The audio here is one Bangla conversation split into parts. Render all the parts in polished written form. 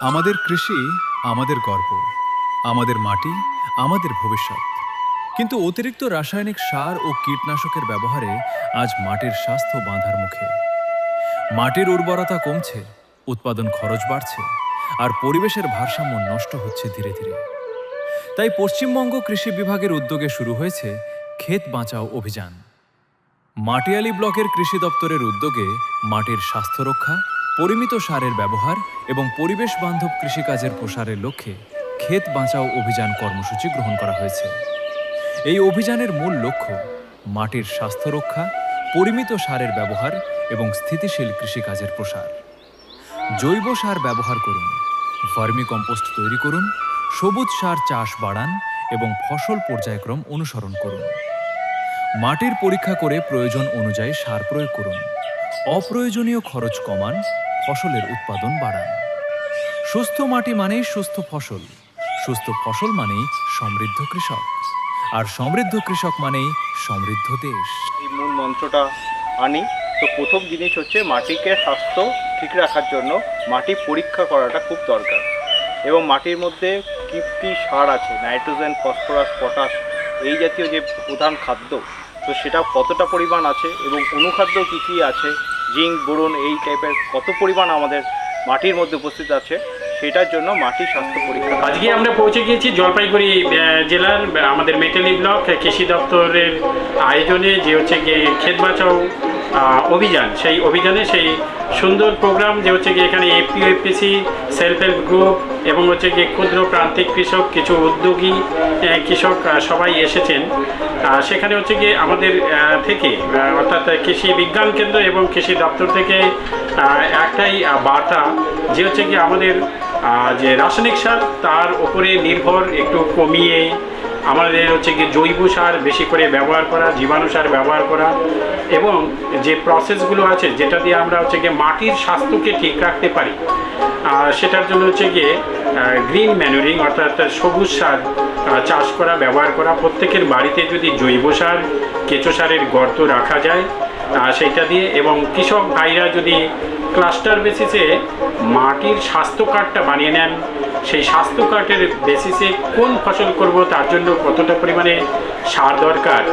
আমাদের কৃষি আমাদের গর্ব, আমাদের মাটি আমাদের ভবিষ্যৎ। কিন্তু অতিরিক্ত রাসায়নিক সার ও কীটনাশকের ব্যবহারে আজ মাটির স্বাস্থ্য বাঁধার মুখে। মাটির উর্বরতা কমছে, উৎপাদন খরচ বাড়ছে, আর পরিবেশের ভারসাম্য নষ্ট হচ্ছে ধীরে ধীরে। তাই পশ্চিমবঙ্গ কৃষি বিভাগের উদ্যোগে শুরু হয়েছে ক্ষেত বাঁচাও অভিযান। মাটিয়ালি ব্লকের কৃষি দপ্তরের উদ্যোগে মাটির স্বাস্থ্য রক্ষা, পরিমিত সারের ব্যবহার এবং পরিবেশ বান্ধব কৃষিকাজের প্রসারের লক্ষ্যে ক্ষেত বাঁচাও অভিযান কর্মসূচি গ্রহণ করা হয়েছে। এই অভিযানের মূল লক্ষ্য মাটির স্বাস্থ্য রক্ষা, পরিমিত সারের ব্যবহার এবং স্থিতিশীল কৃষিকাজের প্রসার। জৈব সার ব্যবহার করুন, ভার্মি কম্পোস্ট তৈরি করুন, সবুজ সার চাষ বাড়ান এবং ফসল পর্যায়ক্রম অনুসরণ করুন। মাটির পরীক্ষা করে প্রয়োজন অনুযায়ী সার প্রয়োগ করুন। অপ্রয়োজনীয় খরচ কমান, ফসলের উৎপাদন বাড়ান। সুস্থ মাটি মানেই সুস্থ ফসল, সুস্থ ফসল মানেই সমৃদ্ধ কৃষক, আর সমৃদ্ধ কৃষক মানেই সমৃদ্ধ দেশ। এই মূল মন্ত্রটা আনি তো প্রথম জিনিস হচ্ছে মাটিকে স্বাস্থ্য ঠিক রাখার জন্য মাটি পরীক্ষা করাটা খুব দরকার, এবং মাটির মধ্যে কী কী সার আছে, নাইট্রোজেন, ফসফরাস, পটাশ, এই জাতীয় যে প্রধান খাদ্য, তো সেটা কতটা পরিমাণ আছে এবং অনুখাদ্য কী কী আছে, জিঙ্ক, বোরন, এই টাইপের কত পরিমাণ আমাদের মাটির মধ্যে উপস্থিত আছে, সেটার জন্য মাটির স্বাস্থ্য পরীক্ষা। আজকে আমরা পৌঁছে গিয়েছি জলপাইগুড়ি জেলার আমাদের মেটালি ব্লক কৃষি দপ্তরের আয়োজনে যে হচ্ছে গিয়ে ক্ষেত বাঁচাও অভিযান, সেই অভিযানে সেই সুন্দর প্রোগ্রাম যে হচ্ছে গিয়ে এখানে এপিও, এপিসি, সেলফ হেল্প গ্রুপ এবং হচ্ছে গিয়ে ক্ষুদ্র প্রান্তিক কৃষক, কিছু উদ্যোগী কৃষক সবাই এসেছেন। সেখানে হচ্ছে গিয়ে আমাদের থেকে অর্থাৎ কৃষি বিজ্ঞান কেন্দ্র এবং কৃষি দপ্তর থেকে একটাই বার্তা, যে হচ্ছে গিয়ে আমাদের যে রাসায়নিক সার তার উপরে নির্ভর একটু কমিয়ে আমাদের হচ্ছে গিয়ে জৈব সার বেশি করে ব্যবহার করা, জীবাণু সার ব্যবহার করা, এবং যে প্রসেসগুলো আছে যেটা দিয়ে আমরা হচ্ছে গিয়ে মাটির স্বাস্থ্যকে ঠিক রাখতে পারি, সেটার জন্য হচ্ছে গিয়ে গ্রিন ম্যানুরিং অর্থাৎ সবুজ সার চাষ করা, ব্যবহার করা। প্রত্যেকের বাড়িতে যদি জৈব সার, কেঁচো সারের গর্ত রাখা যায় সেইটা দিয়ে, এবং কৃষক ভাইরা যদি ক্লাস্টার বেসিসে মাটির স্বাস্থ্য কার্ডটা বানিয়ে নেন, সেই স্বাস্থ্য কার্ডের বেসিসে কোন ফসল করব, তার জন্য কতটা পরিমাণে সার দরকার,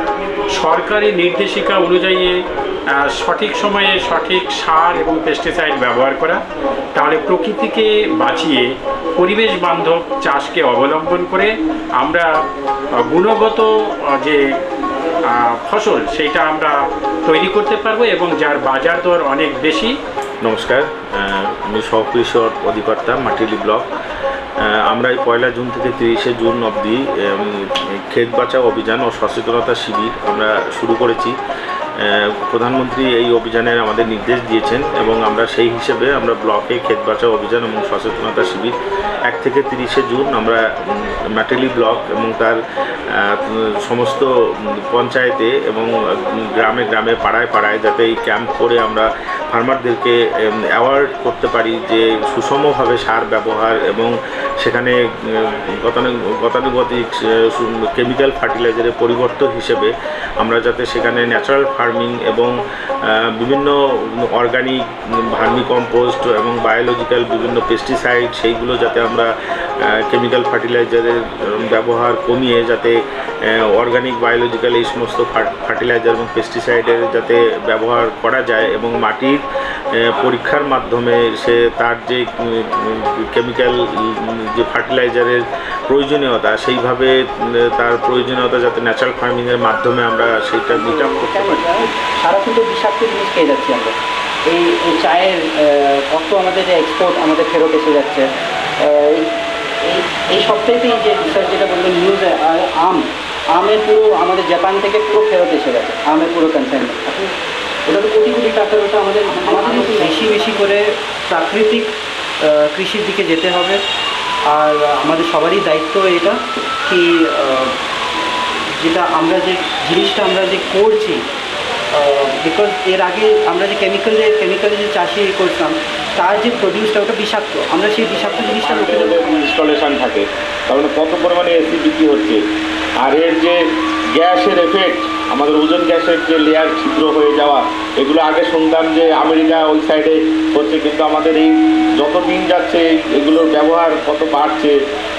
সরকারি নির্দেশিকা অনুযায়ী সঠিক সময়ে সঠিক সার এবং পেস্টিসাইড ব্যবহার করা, তাহলে প্রকৃতিকে বাঁচিয়ে পরিবেশ বান্ধব চাষকে অবলম্বন করে আমরা গুণগত যে ফসল সেইটা আমরা তৈরি করতে পারবো এবং যার বাজার দর অনেক বেশি। নমস্কার, আমি সহকৃষি অধিকর্তা মাটিয়ালি ব্লক। আমরা এই 1 জুন থেকে 30 জুন অবধি ক্ষেত বাঁচাও অভিযান ও সচেতনতা শিবির আমরা শুরু করেছি। প্রধানমন্ত্রী এই অভিযানের আমাদের নির্দেশ দিয়েছেন এবং আমরা সেই হিসেবে আমরা ব্লকে ক্ষেত বাঁচাও অভিযান এবং সচেতনতা শিবির 1 থেকে 30 জুন আমরা মাটিয়ালি ব্লক এবং তার সমস্ত পঞ্চায়েতে এবং গ্রামে গ্রামে পাড়ায় পাড়ায় যাতে এই ক্যাম্প করে আমরা ফার্মারদেরকে অ্যাওয়ার্ড করতে পারি যে সুষমভাবে সার ব্যবহার এবং সেখানে গতানুগতিক কেমিক্যাল ফার্টিলাইজারের পরিবর্তন হিসেবে আমরা যাতে সেখানে ন্যাচারাল ফার্মিং এবং বিভিন্ন অর্গানিক ভার্মি কম্পোস্ট এবং বায়োলজিক্যাল বিভিন্ন পেস্টিসাইড সেইগুলো যাতে আমরা কেমিক্যাল ফার্টিলাইজারের ব্যবহার কমিয়ে যাতে অর্গানিক বায়োলজিক্যাল এই সমস্ত ফার্টিলাইজার এবং পেস্টিসাইডের যাতে ব্যবহার করা যায় এবং মাটির পরীক্ষার মাধ্যমে সে তার যে কেমিক্যাল যে ফার্টিলাইজারের প্রয়োজনীয়তা সেইভাবে তার প্রয়োজনীয়তা যাতে ন্যাচারাল ফার্মিংয়ের মাধ্যমে আমরা সেইটা মিট আপ করতে পারি। সারাক্ষণ তো বিষাক্ত জিনিস খেয়ে যাচ্ছি আমরা। এই চায়ের কত আমাদের যে এক্সপোর্ট আমাদের ফেরত এসে যাচ্ছে। এই সপ্তাহেতেই যে রিসার্চ যেটা বললেন নিউজে, আমের পুরো আমাদের জাপান থেকে পুরো ফেরত এসে গেছে, আমের পুরো কনসাইনমেন্ট। ওটা তো কোটি কোটি টাকার, ওটা আমাদের বেশি বেশি করে প্রাকৃতিক কৃষির দিকে যেতে হবে। আর আমাদের সবারই দায়িত্ব এটা কি যেটা আমরা যে জিনিসটা আমরা যে করছি, বিকজ এর আগে আমরা যে কেমিক্যালে যে চাষি করতাম তার যে প্রডিউসটা ওটা বিষাক্ত, আমরা সেই বিষাক্ত জিনিসটা লোকেদের ইনস্টলেশন থাকে, তার মানে কত পরিমাণে এসি বিক্রি হচ্ছে। আর এর যে গ্যাসের এফেক্ট, আমাদের ওজোন গ্যাসের যে লেয়ার ছিদ্র হয়ে যাওয়া, এগুলো আগে শুনতাম যে আমেরিকা ওই সাইডে হচ্ছে, কিন্তু আমাদের এই যত দিন যাচ্ছে এগুলোর ব্যবহার কত বাড়ছে,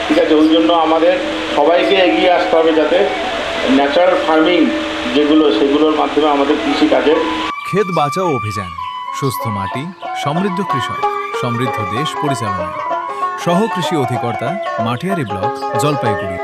ঠিক আছে। ওই জন্য আমাদের সবাইকে এগিয়ে আসতে হবে যাতে ন্যাচারাল ফার্মিং যেগুলো, সেগুলোর মাধ্যমে আমাদের কৃষিকাজের ক্ষেত বাঁচাও অভিযান, সুস্থ মাটি, সমৃদ্ধ কৃষক, সমৃদ্ধ দেশ পরিচালনায়। সহ কৃষি অধিকর্তা, মাটিয়ারি ব্লক, জলপাইগুড়ি।